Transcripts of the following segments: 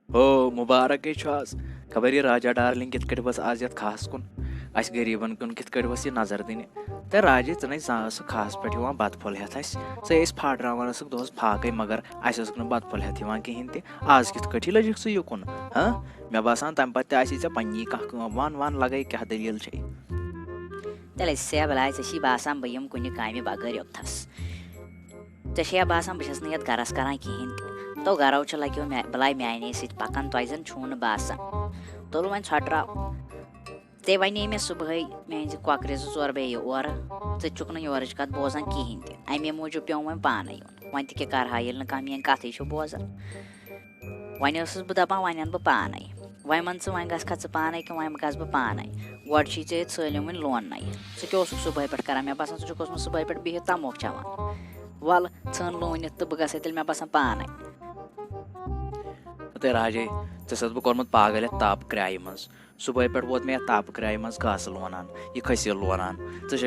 हो मुबारक आज खबर ये राजा डार्लिंग कित कट बस आज यत खास कुन अस गरीबन कुन कित कट बस ये नजर दिन ते राजे च स खास पे बत फुल हेत स फाटरान दोस फाक मगर बत फुल हेत कहें ते आज कित कट लजिक स युकुन हाँ मे बासान तम पे ऐ पन्नी कह वन वन लगे क्या दलील तेल से बलाय ची बासान बह यम कुन काम बगैर योथस ऐ बासान बस ये गरस करान कहें तो गरो लगे बलाय माने पकान तुम जन छू बासान तुल वो छटराव ते वे मे सुबह मान कॉकरे जोर बे और चुक योर कत बोजान कहें ते मूजूब पे वो पान यून वन क्या कर ये मेन कथ बोजान वन बह दपान वन अन बह पान वन मन वन गस पान कि वन गस बह पान गोड वन लोन क्या सुबह पे कर मे बासान सह सुबह पे बिहित तमोक चवान वल सन लोन तो बह गस मे बासान पान ते राजे ऐ बह कोर्मुत पागल ताप क्राय मज सुबह पे वोत मे ताप क्राय मज घास लोनान यह खसील लोनान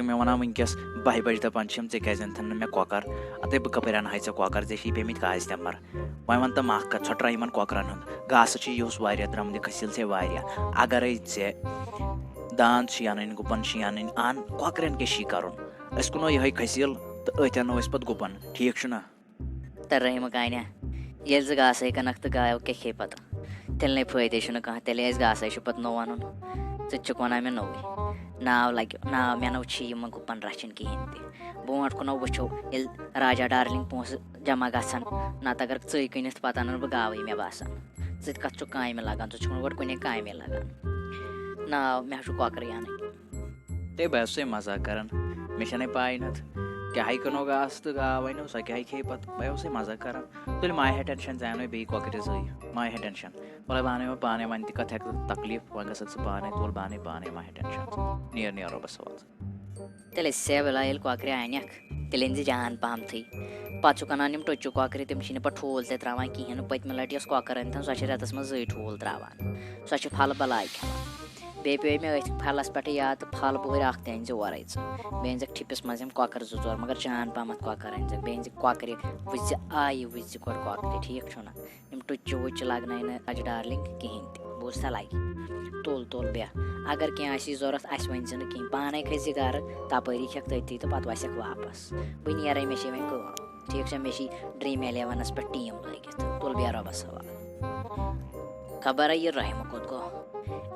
मे वन वनकस 12 बजे दपान क्या थन मे कॉकर अते बह कपर अन कॉकर ऐ पे काजतमर वन वन तम कत छट्रा इन कॉकरन हूँ घास द्रमद खसील से अगर ऐ दांद अन गुपन अन अन कॉकरन क्या कर कुनो ये खसील तो अत अनो पे गुपन ठीक ना तर रहीम कान्या ये घास कनक तो गायो क्या खे पता तेल ने फायदे कह तेल घास पे नो वन ज़ुक वन मे नोवे नाव लगे नाव मे नो गुपन रचन कहें ते ब्रोट कुनो वो ये राजा डार्लिंग पोस जमा गसान नत अगर कनित पत अन बह गावे मे बासान कत काम लगान गोड कुने काम लगान नाव मे कॉकरे अन ते बस मजाक कर मे पाई नत क्या कनो घास तो गाव वन सो क्या खे पत बस मजाक कर तुल माहे टेंशन जानो बे कॉकरे जई माहे टेंशन बोले बाने पाने वन कत तकलीफ वन गस पाने तुल बाने पाने माहे टेंशन नियर बस तेल से बला कॉकरे अनक तेल जान पहम थी पे अनान टोचु कॉकरे तम पे ठूल त्रावान कहें पतम लट कॉकर अन सो रेतस मज 2 ठूल त्रावान सो फल बलाय खेवान बे पे मे अथ फलस पे याद तो फल बोर अन ओर बे अनक ठिपस मज कॉकर 2 मगर जान पहम कॉकर अन बे कॉकरे वज आय वज गोड कॉकरे ठीक छुना टुच वुच लगन राज डार्लिंग कहें बूझा लगे तुल तुल बे अगर क्या जरूरत वन कहीं पाने खसी गर तपरी खेक तथी तो पे वसक वापस बह नीर मे वो ठीक मे ड्रीम 11 पे टीम लगित तुल बे रबस हवाल खबर ये रहीम कोत गो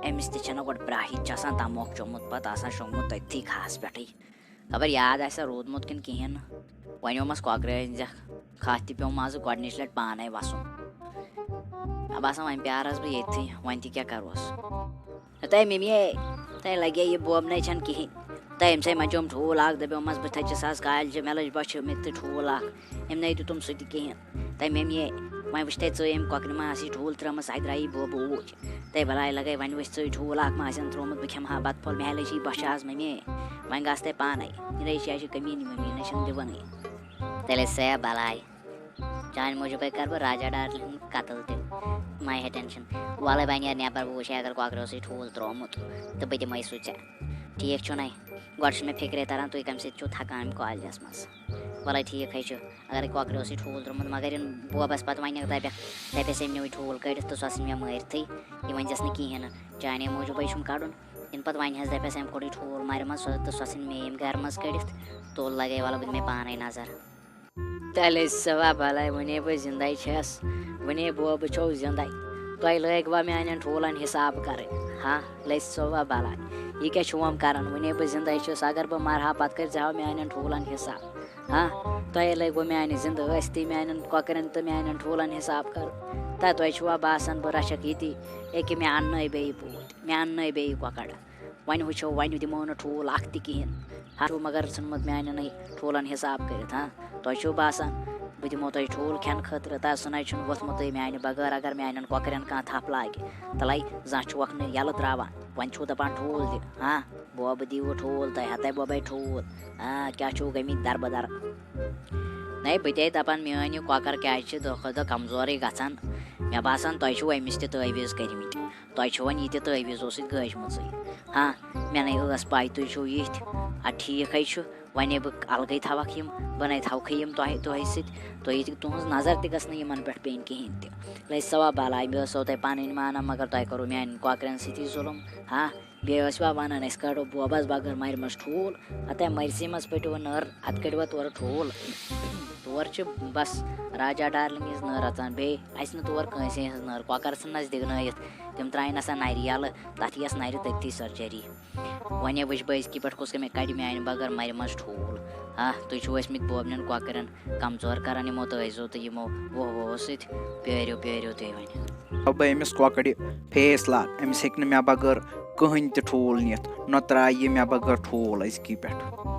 अमिस तह गोड ब्राही तमोक चोमुत पे शोंगमुत तथी घास पे खबर याद रूदमुत कि कहें वनोमस कॉकरे अन खत पे मज गोडनिच लट पाने वसन बासान वन प्यारस बह ये वन क्या करोस तय मम्मी तय लगे ये बोबन कहें तम से मचोम ठूल दपमस बह थचस आज कालज मे लज बच मे ठूल अम नई तुम सह कहें तय मम्मी वन वुच ते कॉकर मा ठूल त्रमस अ द्राई बोब ऊच तय बलाय लगे वन वुच ठूल मा त्रोमुत बह खेम बत फल मे लज बच आज मम्मी वन गस ते पान यह कमी मम्मी न दिवन तेल से बलाय चान मूजूब कर बह राजा डार्लिंग कतल त माहे टेंशन वाले बह नेर नबर बह वो अगर कॉकरो ठूल त्रोमुत तो बह दिमे सू ठीक चुना गोड मे फिक्रे तरान तुम कम थकान कॉलेजस मज वल ठीक अगर कॉकरो ठूल त्रोमुत मगर इन बोबस पे वन दपस अम ठूल कड़ित तो सो मे मारथ यह वनस न कहें चाने मूजूब कड़न इन पे वन दपस अम कोड़ ठूल मर मज तो सो मेम गर मज कड़ित तुल लगे वल बह मे पान नजर तेल सवा भला वने बह जिंदा छस वने बोब छो जिंदा तुम लग वा मान ठूलन हिसाब कर हाँ लज सवा भला यह क्या वम कर वने बह जिंदा अगर बह मरहा पे कर मान ठूलन हिसाब हाँ तुम लग वो मान जिंद ती मान कॉकरन तो मान ठूलन हिसाब कर तुम बासान बह रचक ये मे अन्न बे बूत मे अन्न बे कॉकड़ वन वो वन दिमो न ठूल अख कहें हाँ मगर नुमुत मान ठूलन हिसाब कर हाँ तुम बासान बह दिमो तुम ठूल खेन खतर ता सुना वोथमुत मान बगैर अगर मान कॉकरन कह थप लागे तल जह यल त्रावान वन छू दपान ठूल दि हाँ बोब दिव ठूल तुम हत बोबे ठूल हाँ क्या गमित दरबदर नई बह दपान मान कॉकर क्या दह खो दह कमजोर गसान मे बासान तुम अमिस तवीज़ करमित तुम वन यह तवीज़ गजम हाँ मे नई पाई तुम ये ठीक وۄنۍ بہٕ الگٕے تھاوَکھ یِم بہٕ نَے تھاوکھٕے یِم تۄہہِ سۭتۍ تُہٕنٛز نظر تہِ گٔژھ نہٕ یِمَن پٮ۪ٹھ پیٚنۍ کِہیٖنۍ تہِ لٔج سوا بلاے مےٚ ٲسو تۄہہِ پَنٕنۍ مانان مگر تۄہہِ کوٚروٗ میٛانٮ۪ن کۄکرٮ۪ن سۭتی ظُلُم ہا بیٚیہِ ٲسوا وَنان أسۍ کَڑو بوبَس بغٲر مَرِ منٛز ٹھوٗل ہَتاے مٔرۍسٕے منٛز پٔٹِو نٔر اَتھ کٔڑوا تورٕ ٹھوٗل تور چھِ بَس راجا ڈارلِنٛگ ہِنٛز نٔر اَژان بیٚیہِ اَژِ نہٕ تور کٲنٛسے ہِنٛز نٔر کۄکَر ژھٕننَس دِگنٲیِتھ تِم ترٛایِنۍ آسان نَرِ یَلہٕ تَتھ یِیَس نَرِ تٔتھی سٔرجٔری وۄنۍ وٕچھ بہٕ أزکہِ پٮ۪ٹھ کُس مےٚ کَڑِ میٛانہِ بغٲر مَرِ منٛز ٹھوٗل تُہۍ چھُو ٲسۍمٕتۍ بوبنٮ۪ن کۄکرٮ۪ن کَمزور کَران یِمو تٲیزو تہٕ یِمو وُہو سۭتۍ پیٲرِو تُہۍ وۄنۍ بہٕ أمِس کۄکرِ فیصلہ أمِس ہیٚکہِ نہٕ مےٚ بغٲر کٕہٕنۍ تہِ ٹھوٗل نِتھ نہ ترٛایہِ یہِ مےٚ بغٲر ٹھوٗل أزکی پٮ۪ٹھ